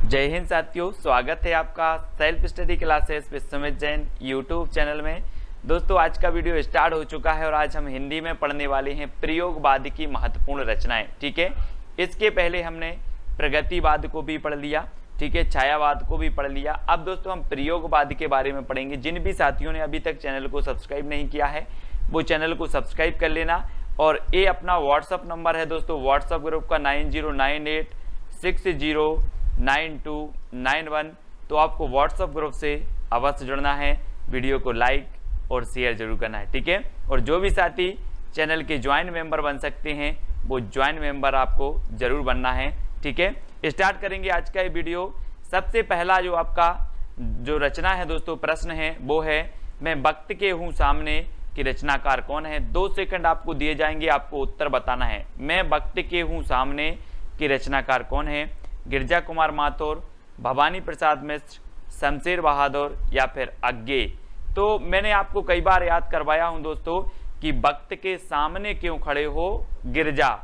जय हिंद साथियों, स्वागत है आपका self study classes with Sumit Jain YouTube channel में। दोस्तों आज का वीडियो स्टार्ट हो चुका है और आज हम हिंदी में पढ़ने वाले हैं प्रयोगवाद की महत्वपूर्ण रचनाएं। ठीक है, इसके पहले हमने प्रगतिवाद को भी पढ़ लिया, ठीक है, छायावाद को भी पढ़ लिया। अब दोस्तों हम प्रयोगवाद के बारे में पढ़ेंगे। जिन भी साथियों ने अभी तक चैनल को सब्सक्राइब नहीं किया है वो चैनल को सब्सक्राइब कर लेना। और ये अपना व्हाट्सअप नंबर है दोस्तों, व्हाट्सअप ग्रुप का 9098609291। तो आपको व्हाट्सअप ग्रुप से अवश्य जुड़ना है, वीडियो को लाइक और शेयर जरूर करना है। ठीक है, और जो भी साथी चैनल के ज्वाइंट मेंबर बन सकते हैं वो ज्वाइंट मेंबर आपको जरूर बनना है। ठीक है, स्टार्ट करेंगे आज का ये वीडियो। सबसे पहला जो आपका जो रचना है दोस्तों, प्रश्न है वो है मैं वक्त के हूँ सामने कि रचनाकार कौन है। 2 सेकंड आपको दिए जाएंगे, आपको उत्तर बताना है। मैं वक्त के हूँ सामने कि रचनाकार कौन है। गिरजा कुमार माथुर, भवानी प्रसाद मिश्र, शमशेर बहादुर या फिर अज्ञे। तो मैंने आपको कई बार याद करवाया हूं दोस्तों कि वक्त के सामने क्यों खड़े हो गिरजा,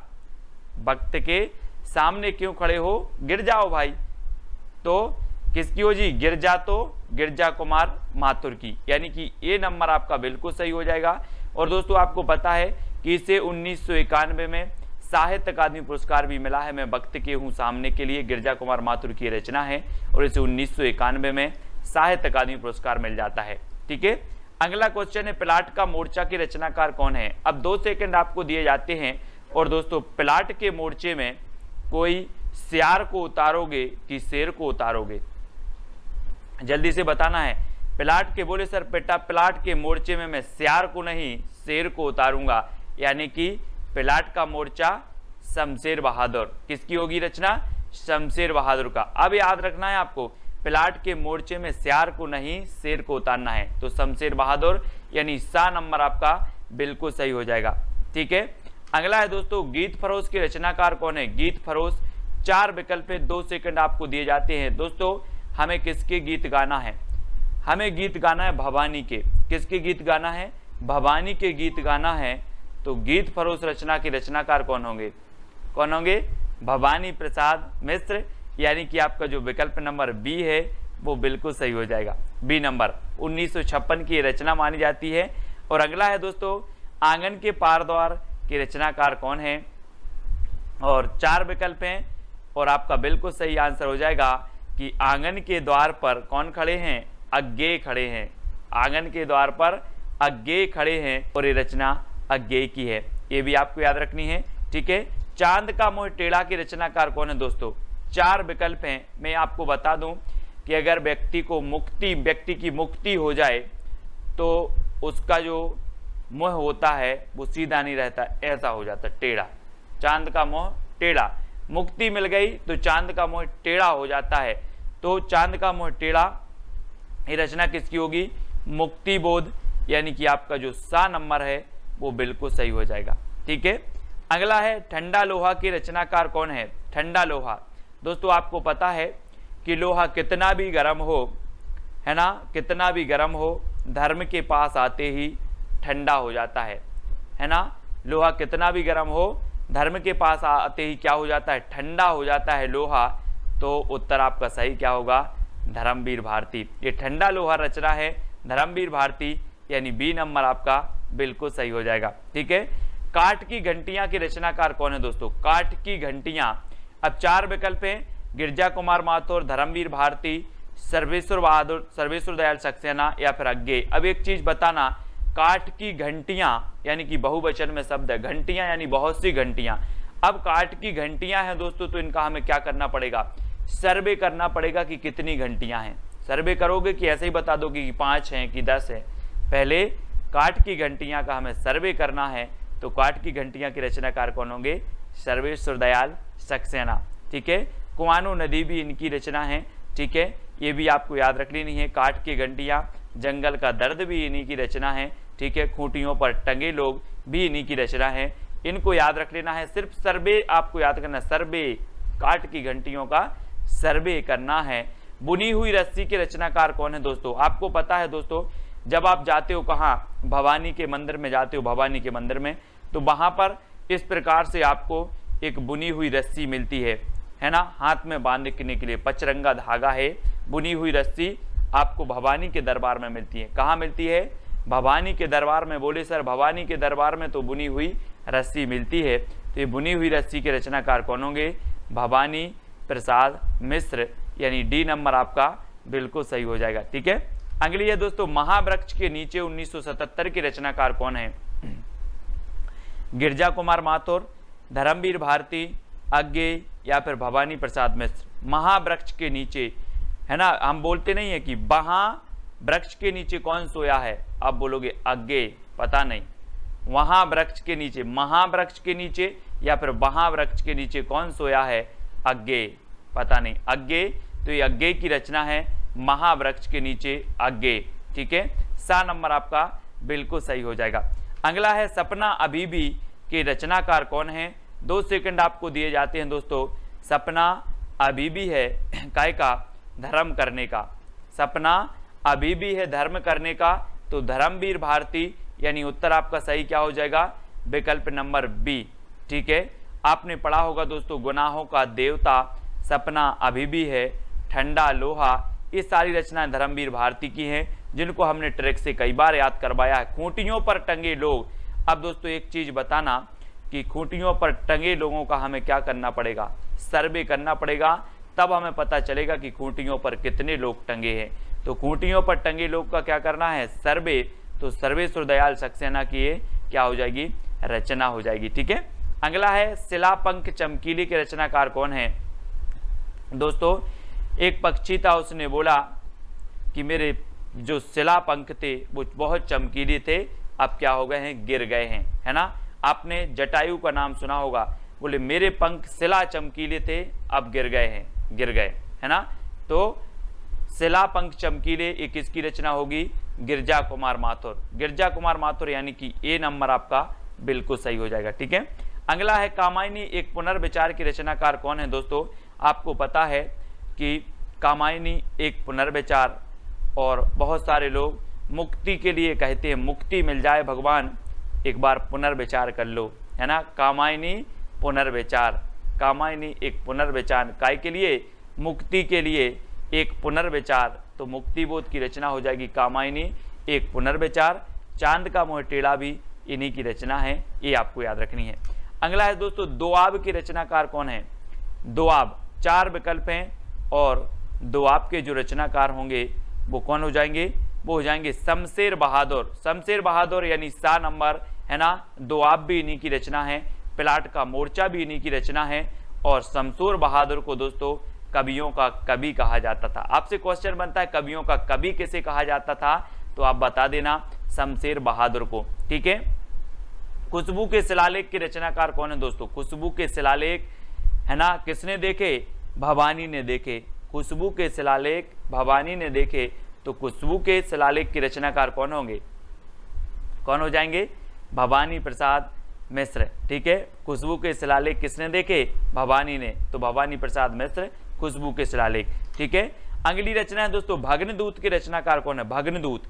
वक्त के सामने क्यों खड़े हो गिर जाओ भाई। तो किसकी हो जी? गिरजा, तो गिरजा कुमार माथुर की, यानी कि ये नंबर आपका बिल्कुल सही हो जाएगा। और दोस्तों आपको पता है कि इसे 1991 में साहित्य अकादमी पुरस्कार भी मिला है। मैं वक्त के हूँ सामने के लिए गिरजा कुमार माथुर की रचना है और इसे 1991 में साहित्य अकादमी पुरस्कार मिल जाता है। ठीक है, अगला क्वेश्चन है प्लाट का मोर्चा की रचनाकार कौन है। अब 2 सेकंड आपको दिए जाते हैं और दोस्तों प्लाट के मोर्चे में कोई सियार को उतारोगे कि शेर को उतारोगे, जल्दी से बताना है। प्लाट के बोले सर बेटा प्लाट के मोर्चे में मैं सियार को नहीं शेर को उतारूंगा, यानी कि प्लाट का मोर्चा शमशेर बहादुर। किसकी होगी रचना? शमशेर बहादुर का। अब याद रखना है आपको, प्लाट के मोर्चे में सियार को नहीं शेर को उतारना है, तो शमशेर बहादुर यानी सा नंबर आपका बिल्कुल सही हो जाएगा। ठीक है, अगला है दोस्तों गीत फरोश के रचनाकार कौन है। गीत फरोश 4 विकल्प है, 2 सेकंड आपको दिए जाते हैं। दोस्तों हमें किसके गीत गाना है? हमें गीत गाना है भवानी के। किसके गीत गाना है? भवानी के गीत गाना है। तो गीत फरोश रचना के रचनाकार कौन होंगे? कौन होंगे? भवानी प्रसाद मिश्र, यानी कि आपका जो विकल्प नंबर बी है वो बिल्कुल सही हो जाएगा। बी नंबर 1956 की रचना मानी जाती है। और अगला है दोस्तों आंगन के पार द्वार के रचनाकार कौन है। और 4 विकल्प हैं और आपका बिल्कुल सही आंसर हो जाएगा कि आंगन के द्वार पर कौन खड़े हैं? अज्ञे खड़े हैं। आंगन के द्वार पर अज्ञे खड़े हैं और ये रचना अज्ञे की है, ये भी आपको याद रखनी है। ठीक है, चांद का मोह टेढ़ा की रचनाकार कौन है दोस्तों? 4 विकल्प हैं। मैं आपको बता दूं कि अगर व्यक्ति की मुक्ति हो जाए तो उसका जो मोह होता है वो सीधा नहीं रहता, ऐसा हो जाता टेढ़ा। चांद का मोह टेढ़ा, मुक्ति मिल गई तो चांद का मोह टेढ़ा हो जाता है। तो चांद का मोह टेढ़ा ये रचना किसकी होगी? मुक्ति बोध, यानी कि आपका जो सा नंबर है वो बिल्कुल सही हो जाएगा। ठीक है, अगला है ठंडा लोहा की रचनाकार कौन है। ठंडा लोहा, दोस्तों आपको पता है कि लोहा कितना भी गर्म हो, है ना, कितना भी गर्म हो धर्म के पास आते ही ठंडा हो जाता है ना। लोहा कितना भी गर्म हो धर्म के पास आते ही क्या हो जाता है? ठंडा हो जाता है लोहा। तो उत्तर आपका सही क्या होगा? धर्मवीर भारती। ये ठंडा लोहा रचना है धर्मवीर भारती, यानी बी नंबर आपका बिल्कुल सही हो जाएगा। ठीक है, काठ की घंटियां की रचनाकार कौन है दोस्तों? काठ की घंटियां, अब 4 विकल्प हैं। गिरजा कुमार माथुर, धर्मवीर भारती, सर्वेश्वर बहादुर, सर्वेश्वर दयाल सक्सेना या फिर अज्ञे। अब एक चीज बताना, काठ की घंटियां यानी कि बहुवचन में शब्द है, घंटियां यानी बहुत सी घंटियां। अब काठ की घंटियां हैं दोस्तों, तो इनका हमें क्या करना पड़ेगा? सर्वे करना पड़ेगा कि कितनी घंटियां हैं। सर्वे करोगे कि ऐसे ही बता दोगे कि 5 हैं कि 10 है? पहले काठ की घंटियां का हमें सर्वे करना है। तो काठ की घंटियां के रचनाकार कौन होंगे? सर्वेश्वर दयाल सक्सेना। ठीक है, कुआनो नदी भी इनकी रचना है। ठीक है, ये भी आपको याद रख लेनी है। काठ की घंटियां, जंगल का दर्द भी इन्हीं की रचना है। ठीक है, खूंटियों पर टंगे लोग भी इन्हीं की रचना है। इनको याद रख लेना है। सिर्फ सर्वे आपको याद करना, सर्वे, काठ की घंटियों का सर्वे करना है। बुनी हुई रस्सी के रचनाकार कौन है दोस्तों? आपको पता है दोस्तों, जब आप जाते हो कहाँ, भवानी के मंदिर में जाते हो, भवानी के मंदिर में, तो वहां पर इस प्रकार से आपको एक बुनी हुई रस्सी मिलती है है ना, हाथ में बांधने के लिए पचरंगा धागा है, बुनी हुई रस्सी आपको भवानी के दरबार में मिलती है। कहाँ मिलती है? भवानी के दरबार में। बोले सर भवानी के दरबार में तो बुनी हुई रस्सी मिलती है, तो ये बुनी हुई रस्सी के रचनाकार कौन होंगे? भवानी प्रसाद मिश्र, यानी डी नंबर आपका बिल्कुल सही हो जाएगा। ठीक है, अगली है दोस्तों, महावृक्ष के नीचे 1977 के रचनाकार कौन है? गिरजा कुमार माथुर, धर्मवीर भारती, अज्ञेय या फिर भवानी प्रसाद मिश्र। महावृक्ष के नीचे, है ना, हम बोलते नहीं है कि वहां वृक्ष के नीचे कौन सोया है, आप बोलोगे अज्ञेय, पता नहीं। वहां वृक्ष के नीचे, महावृक्ष के नीचे या फिर वहां वृक्ष के नीचे कौन सोया है? अज्ञेय, पता नहीं। अज्ञेय, तो ये अज्ञेय की रचना है, महावृक्ष के नीचे अज्ञेय। ठीक है, सा नंबर आपका बिल्कुल सही हो जाएगा। अगला है, सपना अभी भी के रचनाकार कौन है? 2 सेकंड आपको दिए जाते हैं दोस्तों। सपना अभी भी है काय का? धर्म करने का। सपना अभी भी है धर्म करने का, तो धर्मवीर भारती, यानी उत्तर आपका सही क्या हो जाएगा? विकल्प नंबर बी। ठीक है, आपने पढ़ा होगा दोस्तों, गुनाहों का देवता, सपना अभी भी है, ठंडा लोहा, ये सारी रचनाएं धर्मवीर भारती की हैं, जिनको हमने ट्रैक से कई बार याद करवाया है। खूंटियों पर टंगे लोग, अब दोस्तों एक चीज बताना कि खूंटियों पर टंगे लोगों का हमें क्या करना पड़ेगा? सर्वे करना पड़ेगा, तब हमें पता चलेगा कि खूंटियों पर कितने लोग टंगे हैं। तो खूंटियों पर टंगे लोग का क्या करना है? सर्वे। तो सर्वेश्वर दयाल सक्सेना की ये क्या हो जाएगी? रचना हो जाएगी। ठीक है, अगला है, शिलापंख चमकीली के रचनाकार कौन है? दोस्तों एक पक्षी था, उसने बोला कि मेरे जो शिलापंख थे वो बहुत चमकीले थे, अब क्या हो गए हैं? गिर गए हैं, है ना। आपने जटायु का नाम सुना होगा, बोले मेरे पंख शिला चमकीले थे, अब गिर गए हैं, गिर गए, है ना। तो शिला पंख चमकीले, ये किसकी रचना होगी? गिरजा कुमार माथुर। गिरजा कुमार माथुर, यानी कि ए नंबर आपका बिल्कुल सही हो जाएगा। ठीक है, अगला है, कामायनी एक पुनर्विचार की रचनाकार कौन है? दोस्तों आपको पता है कि कामायनी एक पुनर्विचार, और बहुत सारे लोग मुक्ति के लिए कहते हैं, मुक्ति मिल जाए भगवान, एक बार पुनर्विचार कर लो, है ना। कामायनी पुनर्विचार, कामायनी एक पुनर्विचार, काय के लिए? मुक्ति के लिए एक पुनर्विचार, तो मुक्ति बोध की रचना हो जाएगी कामायनी एक पुनर्विचार। चांद का मोह टेढ़ा भी इन्हीं की रचना है, ये आपको याद रखनी है। अगला है दोस्तों, दोआब की रचनाकार कौन है? दोआब, 4 विकल्प हैं, और दोआब के जो रचनाकार होंगे वो कौन हो जाएंगे? वो हो जाएंगे शमशेर बहादुर। शमशेर बहादुर यानी सा नंबर, है ना। दोआब भी इन्हीं की रचना है, प्लाट का मोर्चा भी इन्हीं की रचना है, और शमशेर बहादुर को दोस्तों कवियों का कवि कहा जाता था। आपसे क्वेश्चन बनता है कवियों का कवि किसे कहा जाता था, तो आप बता देना शमशेर बहादुर को। ठीक है, खुशबू के शिलालेख के रचनाकार कौन है? दोस्तों खुशबू के शिलालेख, है ना, किसने देखे? भवानी ने देखे। खुशबू के शिलालेख भवानी ने देखे, तो खुशबू के शिलालेख के रचनाकार कौन होंगे? कौन हो जाएंगे? भवानी प्रसाद मिश्र। ठीक है, खुशबू के शिलालेख किसने देखे? भवानी ने, तो भवानी प्रसाद मिश्र खुशबू के शिलालेख। ठीक है, अगली रचना है दोस्तों, भग्नदूत के रचनाकार कौन है? भग्नदूत,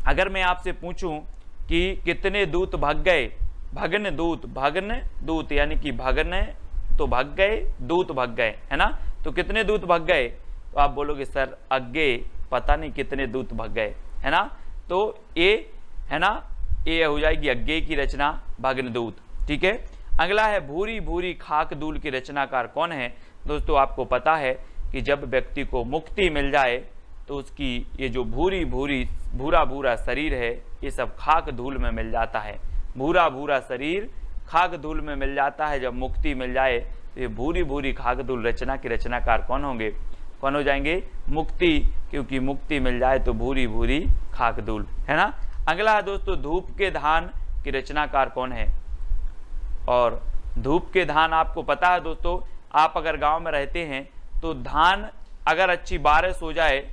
अगर मैं आपसे पूछूं कि कितने दूत भग गए? भग्नदूत, भग्नदूत यानी कि भगन तो भग गए, दूत भग गए, है ना। तो कितने दूत भग गए? तो आप बोलोगे सर अज्ञेय, पता नहीं कितने दूत भग गए, है ना। तो ए, है ना, ये हो जाएगी अज्ञेय की रचना भग्नदूत। ठीक है, अगला है, भूरी भूरी खाक धूल की रचनाकार कौन है? दोस्तों आपको पता है कि जब व्यक्ति को मुक्ति मिल जाए तो उसकी ये जो भूरी भूरी भूरा भूरा शरीर है, ये सब खाक धूल में मिल जाता है। भूरा भूरा शरीर खाक धूल में मिल जाता है, जब मुक्ति मिल जाए तो ये भूरी भूरी खाक धूल रचना के रचनाकार कौन होंगे? कौन हो जाएंगे? मुक्ति, क्योंकि मुक्ति मिल जाए तो भूरी भूरी खाक धूल, है ना। अगला है दोस्तों, धूप के धान की रचनाकार कौन है? और धूप के धान आपको पता है दोस्तों, आप अगर गांव में रहते हैं तो धान अगर अच्छी बारिश हो जाए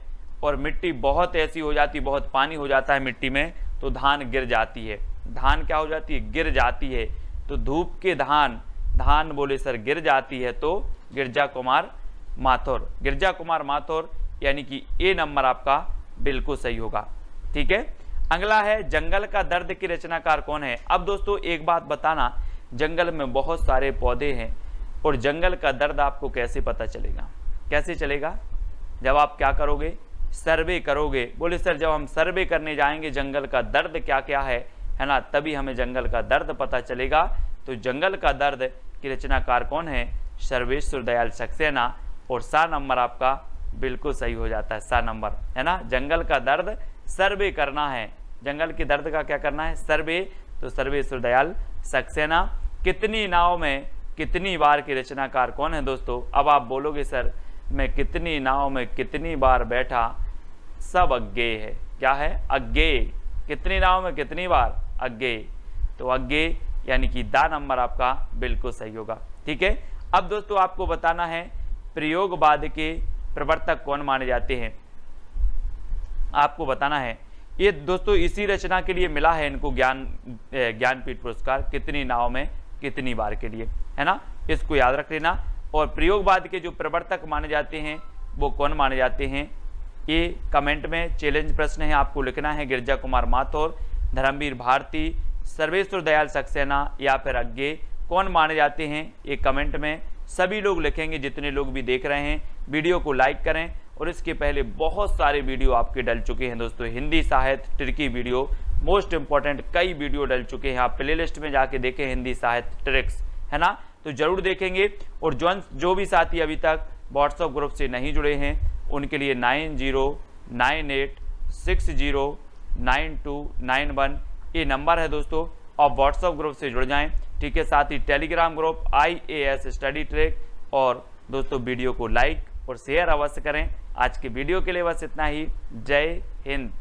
और मिट्टी बहुत ऐसी हो जाती, बहुत पानी हो जाता है मिट्टी में, तो धान गिर जाती है। धान क्या हो जाती है? गिर जाती है। तो धूप के धान, धान बोले सर गिर जाती है, तो गिरजा कुमार माथुर। गिरजा कुमार माथुर यानी कि ए नंबर आपका बिल्कुल सही होगा। ठीक है, अगला है, जंगल का दर्द की रचनाकार कौन है? अब दोस्तों एक बात बताना, जंगल में बहुत सारे पौधे हैं, और जंगल का दर्द आपको कैसे पता चलेगा? कैसे चलेगा? जब आप क्या करोगे? सर्वे करोगे। बोले सर जब हम सर्वे करने जाएंगे जंगल का दर्द क्या क्या है ना, तभी हमें जंगल का दर्द पता चलेगा। तो जंगल का दर्द की रचनाकार कौन है? सर्वेश्वर दयाल सक्सेना। और सा नंबर आपका बिल्कुल सही हो जाता है, सा नंबर है ना। जंगल का दर्द सर्वे करना है, जंगल के दर्द का क्या करना है? सर्वे। तो सर्वेश्वर दयाल सक्सेना। कितनी नाव में कितनी बार की रचनाकार कौन है दोस्तों? अब आप बोलोगे सर मैं कितनी नाव में कितनी बार बैठा, सब अज्ञेय है। क्या है? अज्ञेय। कितनी नाव में कितनी बार? अज्ञेय। तो अज्ञेय यानी कि दा नंबर आपका बिल्कुल सही होगा। ठीक है। अब दोस्तों आपको बताना है प्रयोगवाद के प्रवर्तक कौन माने जाते हैं, आपको बताना है। ये दोस्तों इसी रचना के लिए मिला है इनको ज्ञानपीठ पुरस्कार, कितनी नाव में कितनी बार के लिए, है ना। इसको याद रख लेना। और प्रयोगवाद के जो प्रवर्तक माने जाते हैं वो कौन माने जाते हैं, ये कमेंट में चैलेंज प्रश्न है, आपको लिखना है। गिरजा कुमार माथुर, धर्मवीर भारती, सर्वेश्वर दयाल सक्सेना या फिर अज्ञेय कौन माने जाते हैं, ये कमेंट में सभी लोग लिखेंगे। जितने लोग भी देख रहे हैं वीडियो को लाइक करें। और इसके पहले बहुत सारे वीडियो आपके डल चुके हैं दोस्तों, हिंदी साहित्य ट्रिकी वीडियो, मोस्ट इंपॉर्टेंट कई वीडियो डल चुके हैं। आप प्लेलिस्ट में जाके देखें हिंदी साहित्य ट्रिक्स, है ना, तो जरूर देखेंगे। और जो भी साथी अभी तक व्हाट्सएप ग्रुप से नहीं जुड़े हैं उनके लिए 9098609291 ये नंबर है दोस्तों, आप व्हाट्सएप ग्रुप से जुड़ जाएं। ठीक है। साथ ही Telegram group IAS study track. और दोस्तों वीडियो को लाइक और शेयर अवश्य करें। आज के वीडियो के लिए बस इतना ही। जय हिंद।